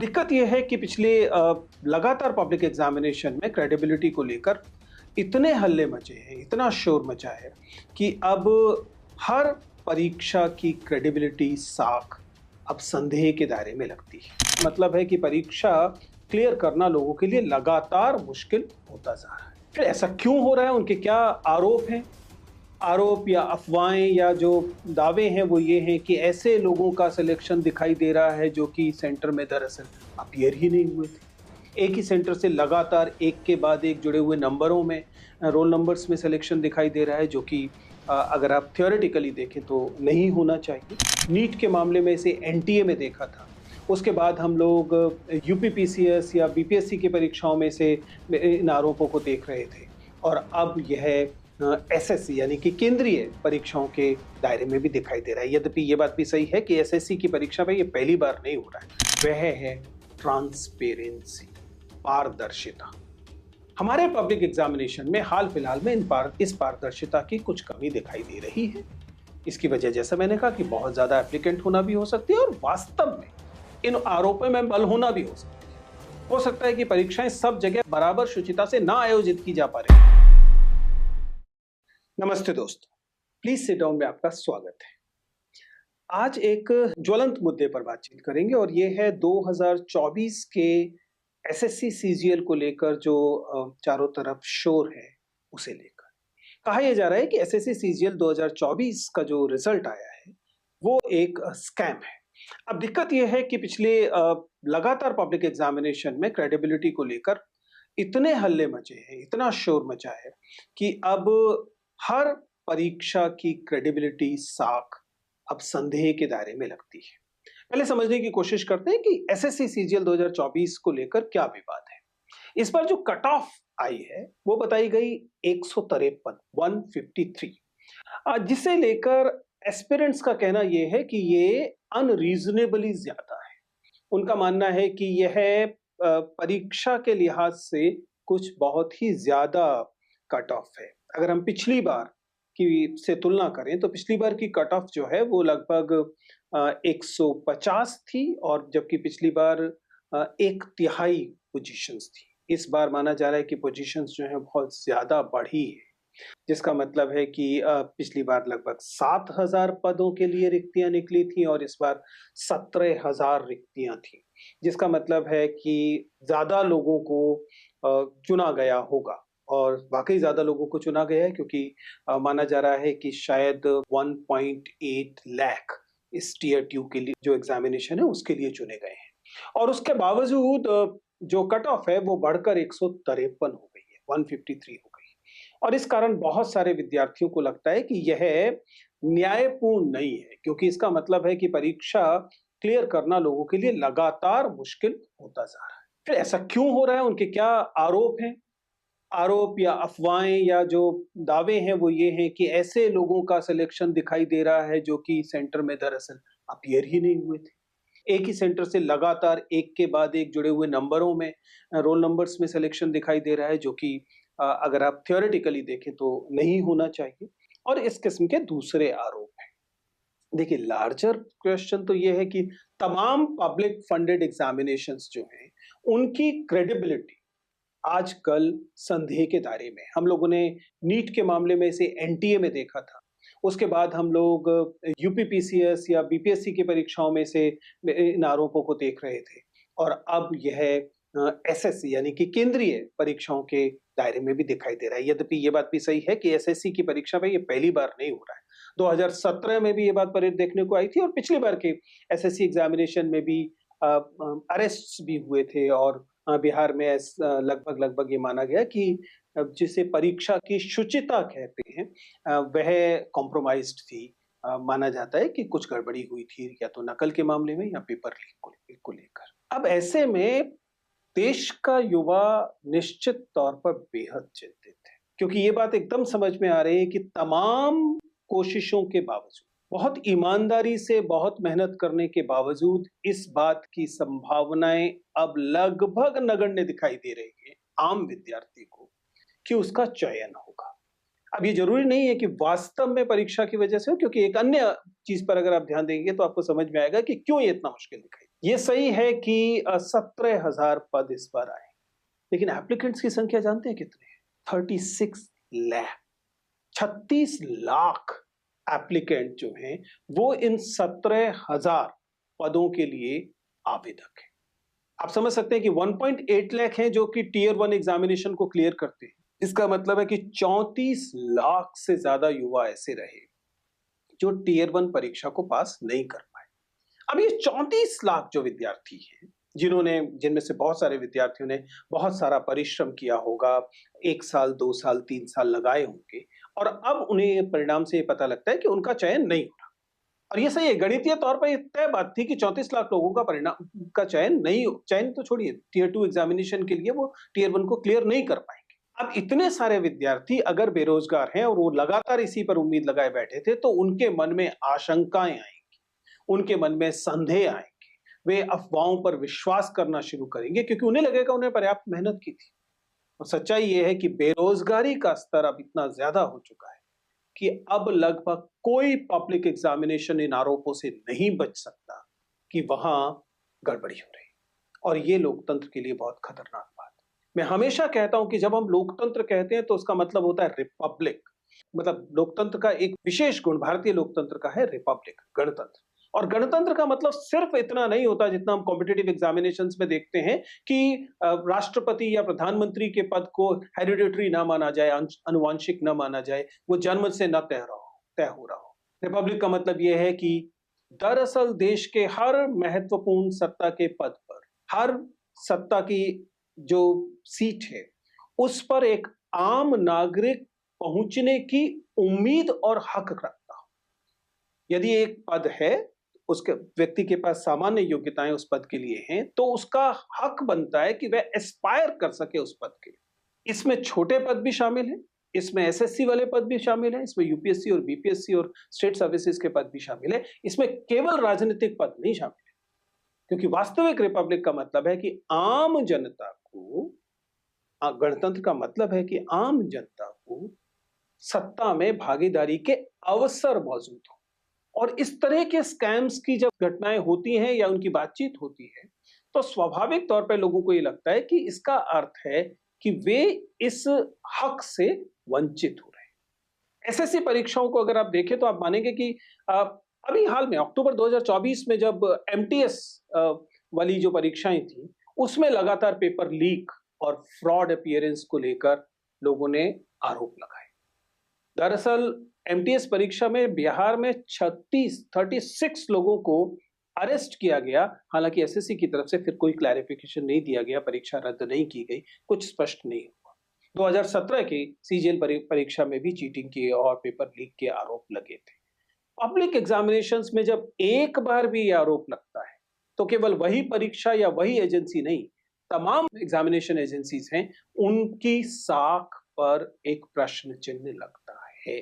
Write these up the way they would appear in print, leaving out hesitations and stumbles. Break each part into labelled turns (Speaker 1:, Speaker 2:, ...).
Speaker 1: दिक्कत ये है कि पिछले लगातार पब्लिक एग्जामिनेशन में क्रेडिबिलिटी को लेकर इतने हल्ले मचे हैं, इतना शोर मचा है कि अब हर परीक्षा की क्रेडिबिलिटी साख अब संदेह के दायरे में लगती है। मतलब है कि परीक्षा क्लियर करना लोगों के लिए लगातार मुश्किल होता जा रहा है। फिर ऐसा क्यों हो रहा है, उनके क्या आरोप हैं? आरोप या अफवाहें या जो दावे हैं वो ये हैं कि ऐसे लोगों का सिलेक्शन दिखाई दे रहा है जो कि सेंटर में दरअसल अपीयर ही नहीं हुए थे। एक ही सेंटर से लगातार एक के बाद एक जुड़े हुए नंबरों में, रोल नंबर्स में सिलेक्शन दिखाई दे रहा है जो कि अगर आप थियोरेटिकली देखें तो नहीं होना चाहिए। नीट के मामले में इसे एनटीए में देखा था, उसके बाद हम लोग यूपीपीसीएस या बीपीएससी की परीक्षाओं में से इन आरोपों को देख रहे थे और अब यह एसएससी यानी कि केंद्रीय परीक्षाओं के दायरे में भी दिखाई दे रहा है। यद्यपि ये बात भी सही है कि एसएससी की परीक्षा में ये पहली बार नहीं हो रहा है। वह है ट्रांसपेरेंसी, पारदर्शिता। हमारे पब्लिक एग्जामिनेशन में हाल फिलहाल में इस पारदर्शिता की कुछ कमी दिखाई दे रही है। इसकी वजह, जैसा मैंने कहा, कि बहुत ज्यादा एप्लीकेंट होना भी हो सकती है और वास्तव में इन आरोपों में बल होना भी हो सकता है। हो सकता है कि परीक्षाएं सब जगह बराबर शुचिता से ना आयोजित की जा पा रही। नमस्ते दोस्तों, प्लीज सिट डाउन में आपका स्वागत है। आज एक ज्वलंत मुद्दे पर बातचीत करेंगे और ये है 2024 के एसएससी सीजीएल को लेकर जो चारों तरफ शोर है उसे लेकर। कहा यह जा रहा है कि एसएससी सीजीएल 2024 का जो रिजल्ट आया है वो एक स्कैम है। अब दिक्कत यह है कि पिछले लगातार पब्लिक एग्जामिनेशन में क्रेडिबिलिटी को लेकर इतने हल्ले मचे हैं, इतना शोर मचा है कि अब हर परीक्षा की क्रेडिबिलिटी साख अब संदेह के दायरे में लगती है। पहले समझने की कोशिश करते हैं कि एसएससी सीजीएल 2024 को लेकर क्या विवाद है। इस बार जो कट ऑफ आई है वो बताई गई 153, जिसे लेकर एस्पिरेंट्स का कहना यह है कि ये अनरीजनेबली ज्यादा है। उनका मानना है कि यह परीक्षा के लिहाज से कुछ बहुत ही ज्यादा कट ऑफ है। अगर हम पिछली बार की से तुलना करें तो पिछली बार की कट ऑफ जो है वो लगभग 150 थी और जबकि पिछली बार 1/3 पोजीशंस थी। इस बार माना जा रहा है कि पोजीशंस जो है बहुत ज्यादा बढ़ी है, जिसका मतलब है कि पिछली बार लगभग 7,000 पदों के लिए रिक्तियां निकली थी और इस बार 17,000 रिक्तियां थी, जिसका मतलब है कि ज्यादा लोगों को चुना गया होगा। और वाकई ज्यादा लोगों को चुना गया है क्योंकि माना जा रहा है कि शायद 1.8 लाख इस टीयर 2 के लिए जो एग्जामिनेशन है उसके लिए चुने गए हैं और उसके बावजूद जो कट ऑफ है वो बढ़कर 153 हो गई है, 153 हो गई। और इस कारण बहुत सारे विद्यार्थियों को लगता है कि यह न्यायपूर्ण नहीं है, क्योंकि इसका मतलब है कि परीक्षा क्लियर करना लोगों के लिए लगातार मुश्किल होता जा रहा है। फिर ऐसा क्यों हो रहा है, उनके क्या आरोप हैं? आरोप या अफवाहें या जो दावे हैं वो ये हैं कि ऐसे लोगों का सिलेक्शन दिखाई दे रहा है जो कि सेंटर में दरअसल अपीयर ही नहीं हुए थे। एक ही सेंटर से लगातार एक के बाद एक जुड़े हुए नंबरों में, रोल नंबर्स में सिलेक्शन दिखाई दे रहा है जो कि अगर आप थियोरेटिकली देखें तो नहीं होना चाहिए। और इस किस्म के दूसरे आरोप हैं। देखिए, लार्जर क्वेश्चन तो ये है कि तमाम पब्लिक फंडेड एग्जामिनेशंस जो हैं उनकी क्रेडिबिलिटी आजकल संदेह के दायरे में। हम लोगों ने नीट के मामले में इसे एनटीए में देखा था, उसके बाद हम लोग यूपीपीसीएस या बीपीएससी की परीक्षाओं में से इन आरोपों को देख रहे थे और अब यह एसएससी यानी कि केंद्रीय परीक्षाओं के दायरे में भी दिखाई दे रहा है। यद्यपि ये बात भी सही है कि एसएससी की परीक्षा में ये पहली बार नहीं हो रहा है। 2017 में भी ये बात देखने को आई थी और पिछली बार के एसएससी एग्जामिनेशन में भी अरेस्ट भी हुए थे और बिहार में लगभग ये माना गया कि जिसे परीक्षा की शुचिता कहते हैं वह कॉम्प्रोमाइज्ड थी। माना जाता है कि कुछ गड़बड़ी हुई थी या तो नकल के मामले में या पेपर लीक को लेकर। अब ऐसे में देश का युवा निश्चित तौर पर बेहद चिंतित है, क्योंकि ये बात एकदम समझ में आ रही है कि तमाम कोशिशों के बावजूद, बहुत ईमानदारी से बहुत मेहनत करने के बावजूद इस बात की संभावनाएं अब लगभग नगण्य दिखाई दे रही है आम विद्यार्थी को कि उसका चयन होगा। अब ये जरूरी नहीं है कि वास्तव में परीक्षा की वजह से हो, क्योंकि एक अन्य चीज पर अगर आप ध्यान देंगे तो आपको समझ में आएगा कि क्यों ये इतना मुश्किल दिखाई। ये सही है कि 17,000 पद इस बार आए, लेकिन एप्लीकेंट्स की संख्या जानते हैं कितने हैं? 36 लाख। 36 लाख एप्लीकेंट जो हैं वो इन 17,000 पदों के लिए आवेदक हैं। आप समझ सकते हैं कि 1.8 लाख हैं जो कि टीयर 1 एग्जामिनेशन को क्लियर करते हैं। इसका मतलब है कि 34 लाख से ज्यादा युवा ऐसे रहे जो टीयर 1 परीक्षा को पास नहीं कर पाए। अब ये 34 लाख जो विद्यार्थी हैं, जिनमें से बहुत सारे विद्यार्थियों ने बहुत सारा परिश्रम किया होगा, 1 साल, 2 साल, 3 साल लगाए होंगे, और अब उन्हें परिणाम से ये पता लगता है कि उनका चयन नहीं हो रहा। और ये सही है, गणितीय तौर पर ये तय बात थी कि 34 लाख लोगों का परिणाम का चयन तो छोड़िए, टीयर 2 एग्जामिनेशन के लिए वो टीयर 1 को क्लियर नहीं कर पाएंगे। अब इतने सारे विद्यार्थी अगर बेरोजगार हैं और वो लगातार इसी पर उम्मीद लगाए बैठे थे, तो उनके मन में आशंकाएं आएंगी, उनके मन में संदेह आएंगे, वे अफवाहों पर विश्वास करना शुरू करेंगे, क्योंकि उन्हें लगेगा उन्हें पर्याप्त मेहनत की थी। और सच्चाई ये है कि बेरोजगारी का स्तर अब इतना ज्यादा हो चुका है कि अब लगभग कोई पब्लिक एग्जामिनेशन इन आरोपों से नहीं बच सकता कि वहां गड़बड़ी हो रही। और ये लोकतंत्र के लिए बहुत खतरनाक बात है। मैं हमेशा कहता हूं कि जब हम लोकतंत्र कहते हैं तो उसका मतलब होता है रिपब्लिक। मतलब लोकतंत्र का एक विशेष गुण भारतीय लोकतंत्र का है रिपब्लिक, गणतंत्र। और गणतंत्र का मतलब सिर्फ इतना नहीं होता जितना हम कॉम्पिटिटिव एग्जामिनेशंस में देखते हैं कि राष्ट्रपति या प्रधानमंत्री के पद को हेरिडिटरी ना माना जाए, अनुवांशिक न माना जाए, वो जन्म से न तय हो रहा हो। रिपब्लिक का मतलब यह है कि दरअसल देश के हर महत्वपूर्ण सत्ता के पद पर, हर सत्ता की जो सीट है उस पर एक आम नागरिक पहुंचने की उम्मीद और हक रखता हो। यदि एक पद है, उसके व्यक्ति के पास सामान्य योग्यताएं उस पद के लिए हैं, तो उसका हक बनता है कि वह एस्पायर कर सके उस पद के लिए। इसमें छोटे पद भी शामिल हैं, इसमें एसएससी वाले पद भी शामिल हैं, इसमें यूपीएससी और बीपीएससी और स्टेट सर्विसेज के पद भी शामिल है। इसमें केवल राजनीतिक पद नहीं शामिल है, क्योंकि वास्तविक रिपब्लिक का मतलब है कि आम जनता को, गणतंत्र का मतलब है कि आम जनता को सत्ता में भागीदारी के अवसर मौजूद हो। और इस तरह के स्कैम्स की जब घटनाएं होती हैं या उनकी बातचीत होती है, तो स्वाभाविक तौर पर लोगों को ये लगता है कि इसका अर्थ है कि वे इस हक से वंचित हो रहे हैं। एसएससी परीक्षाओं को अगर आप देखें तो आप मानेंगे कि अभी हाल में अक्टूबर 2024 में जब एमटीएस वाली जो परीक्षाएं थी, उसमें लगातार पेपर लीक और फ्रॉड अपीयरेंस को लेकर लोगों ने आरोप लगाए। दरअसल एमटीएस परीक्षा में बिहार में 36 लोगों को अरेस्ट किया गया। हालांकि एसएससी की तरफ से फिर कोई क्लैरिफिकेशन नहीं दिया गया, परीक्षा रद्द नहीं की गई, कुछ स्पष्ट नहीं हुआ। 2017 की सीजीएल परीक्षा में भी चीटिंग की और पेपर लीक के आरोप लगे थे। पब्लिक एग्जामिनेशंस में जब एक बार भी यह आरोप लगता है, तो केवल वही परीक्षा या वही एजेंसी नहीं, तमाम एग्जामिनेशन एजेंसीज हैं, उनकी साख पर एक प्रश्न चिन्ह लगता है।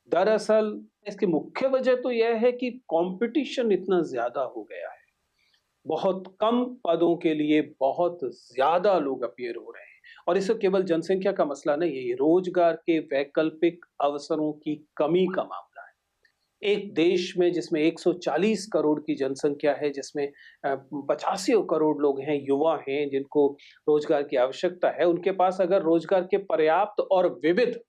Speaker 1: दरअसल इसकी मुख्य वजह तो यह है कि कंपटीशन इतना ज्यादा हो गया है। बहुत कम पदों के लिए बहुत ज्यादा लोग अपीयर हो रहे हैं, और इससे केवल जनसंख्या का मसला नहीं है, ये रोजगार के वैकल्पिक अवसरों की कमी का मामला है। एक देश में जिसमें 140 करोड़ की जनसंख्या है, जिसमें 85 करोड़ लोग हैं, युवा हैं, जिनको रोजगार की आवश्यकता है, उनके पास अगर रोजगार के पर्याप्त और विविध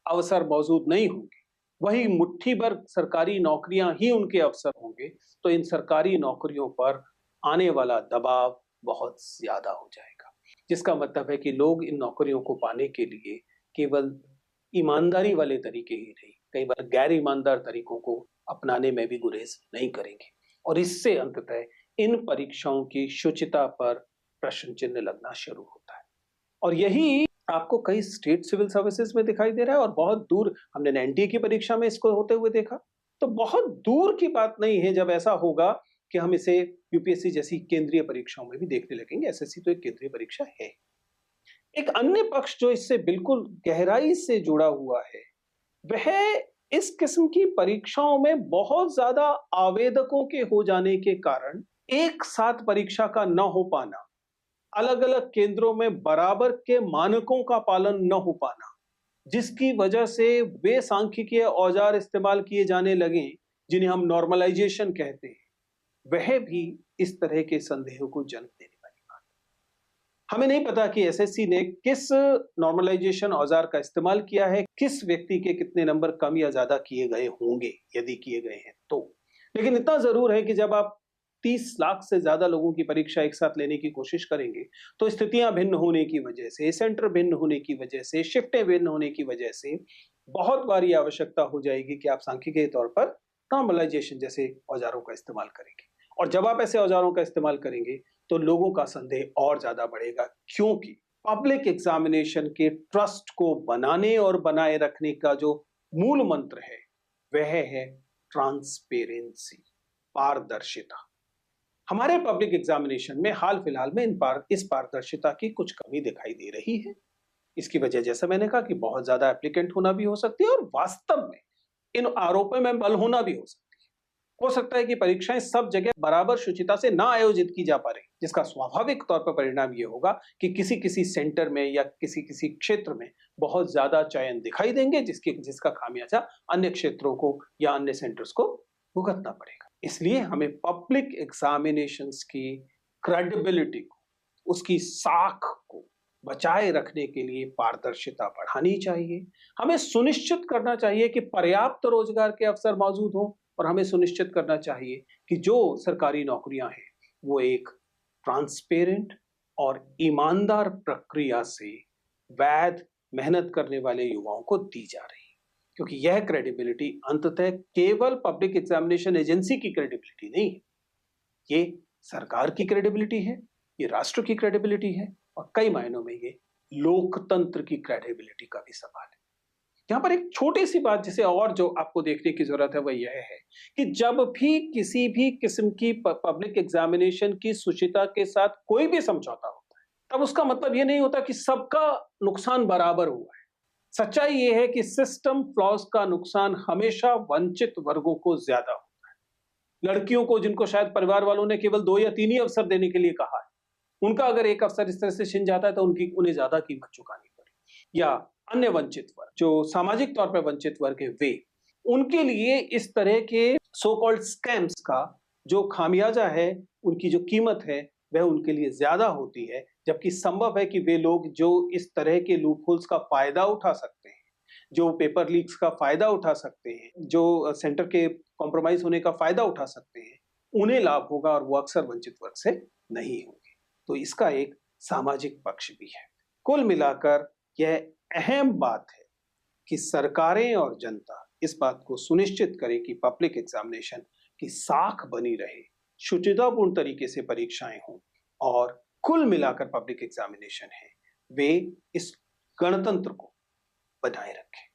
Speaker 1: अवसर मौजूद नहीं होंगे, वही मुट्ठी भर सरकारी नौकरियां ही उनके अवसर होंगे, तो इन सरकारी नौकरियों पर आने वाला दबाव बहुत ज्यादा हो जाएगा। जिसका मतलब है कि लोग इन नौकरियों को पाने के लिए केवल ईमानदारी वाले तरीके ही नहीं, कई बार गैर ईमानदार तरीकों को अपनाने में भी गुरेज नहीं करेंगे, और इससे अंततः इन परीक्षाओं की शुचिता पर प्रश्न चिन्ह लगना शुरू होता है। और यही आपको कई स्टेट सिविल सर्विसेज में दिखाई दे रहा है, और बहुत दूर हमने एनडीए की परीक्षा में इसको होते हुए देखा। तो बहुत दूर की बात नहीं है जब ऐसा होगा कि हम इसे यूपीएससी जैसी केंद्रीय परीक्षाओं में भी देखने लगेंगे। एसएससी तो एक केंद्रीय परीक्षा है। एक अन्य पक्ष जो इससे बिल्कुल गहराई से जुड़ा हुआ है, वह इस किस्म की परीक्षाओं में बहुत ज्यादा आवेदकों के हो जाने के कारण एक साथ परीक्षा का न हो पाना, अलग अलग केंद्रों में बराबर के मानकों का पालन न हो पाना, जिसकी वजह से वे सांख्यिकीय औजार इस्तेमाल किए जाने लगे जिन्हें हम नॉर्मलाइजेशन कहते हैं, वह भी इस तरह के संदेह को जन्म देने वाली बात है। हमें नहीं पता कि एसएससी ने किस नॉर्मलाइजेशन औजार का इस्तेमाल किया है, किस व्यक्ति के कितने नंबर कम या ज्यादा किए गए होंगे, यदि किए गए हैं तो। लेकिन इतना जरूर है कि जब आप 30 लाख से ज्यादा लोगों की परीक्षा एक साथ लेने की कोशिश करेंगे तो स्थितियां भिन्न होने की वजह से, सेंटर भिन्न होने की वजह से, शिफ्टें भिन्न होने की वजह से बहुत बार ये आवश्यकता हो जाएगी कि आप सांख्यिकीय तौर पर नॉर्मलाइजेशन जैसे औजारों का इस्तेमाल करेंगे। और जब आप ऐसे औजारों का इस्तेमाल करेंगे तो लोगों का संदेह और ज्यादा बढ़ेगा, क्योंकि पब्लिक एग्जामिनेशन के ट्रस्ट को बनाने और बनाए रखने का जो मूल मंत्र है वह है ट्रांसपेरेंसी, पारदर्शिता। हमारे पब्लिक एग्जामिनेशन में हाल फिलहाल में इस पारदर्शिता की कुछ कमी दिखाई दे रही है। इसकी वजह जैसा मैंने कहा कि बहुत ज्यादा एप्लीकेंट होना भी हो सकती है और वास्तव में इन आरोपों में बल होना भी हो सकती है। हो सकता है कि परीक्षाएं सब जगह बराबर शुचिता से ना आयोजित की जा पा रही, जिसका स्वाभाविक तौर पर परिणाम यह होगा कि किसी किसी सेंटर में या किसी किसी क्षेत्र में बहुत ज्यादा चयन दिखाई देंगे, जिसका खामियाजा अन्य क्षेत्रों को या अन्य सेंटर्स को भुगतना पड़ेगा। इसलिए हमें पब्लिक एग्जामिनेशंस की क्रेडिबिलिटी को, उसकी साख को बचाए रखने के लिए पारदर्शिता बढ़ानी चाहिए। हमें सुनिश्चित करना चाहिए कि पर्याप्त रोजगार के अवसर मौजूद हों और हमें सुनिश्चित करना चाहिए कि जो सरकारी नौकरियां हैं वो एक ट्रांसपेरेंट और ईमानदार प्रक्रिया से वैध मेहनत करने वाले युवाओं को दी जा रही है। क्योंकि यह क्रेडिबिलिटी अंततः केवल पब्लिक एग्जामिनेशन एजेंसी की क्रेडिबिलिटी नहीं है, ये सरकार की क्रेडिबिलिटी है, ये राष्ट्र की क्रेडिबिलिटी है और कई मायनों में ये लोकतंत्र की क्रेडिबिलिटी का भी सवाल है। यहां पर एक छोटी सी बात जिसे और जो आपको देखने की जरूरत है वह यह है कि जब भी किसी भी किस्म की पब्लिक एग्जामिनेशन की शुचिता के साथ कोई भी समझौता होता है, तब उसका मतलब यह नहीं होता कि सबका नुकसान बराबर हुआ है। सच्चाई यह है कि सिस्टम फ्लॉज का नुकसान हमेशा वंचित वर्गों को ज्यादा होता है। लड़कियों को, जिनको शायद परिवार वालों ने केवल 2 या 3 ही अवसर देने के लिए कहा है, उनका अगर एक अवसर इस तरह से छिन जाता है तो उन्हें ज्यादा कीमत चुकानी पड़े। या अन्य वंचित वर्ग, जो सामाजिक तौर पर वंचित वर्ग है, वे, उनके लिए इस तरह के सो कॉल्ड स्कैम्स का जो खामियाजा है, उनकी जो कीमत है वह उनके लिए ज्यादा होती है। जबकि संभव है कि वे लोग जो इस तरह के लूपहोल्स का फायदा उठा सकते हैं, जो पेपर लीक्स का फायदा उठा सकते हैं, जो सेंटर के कॉम्प्रोमाइज होने का फायदा उठा सकते हैं, उन्हें लाभ होगा और वो अक्सर वंचित वर्ग से नहीं होंगे। तो इसका एक सामाजिक पक्ष भी है। कुल मिलाकर यह अहम बात है कि सरकारें और जनता इस बात को सुनिश्चित करे कि पब्लिक एग्जामिनेशन की साख बनी रहे, शुचितापूर्ण तरीके से परीक्षाएं हों और कुल मिलाकर पब्लिक एग्जामिनेशन है वे इस गणतंत्र को बनाए रखें।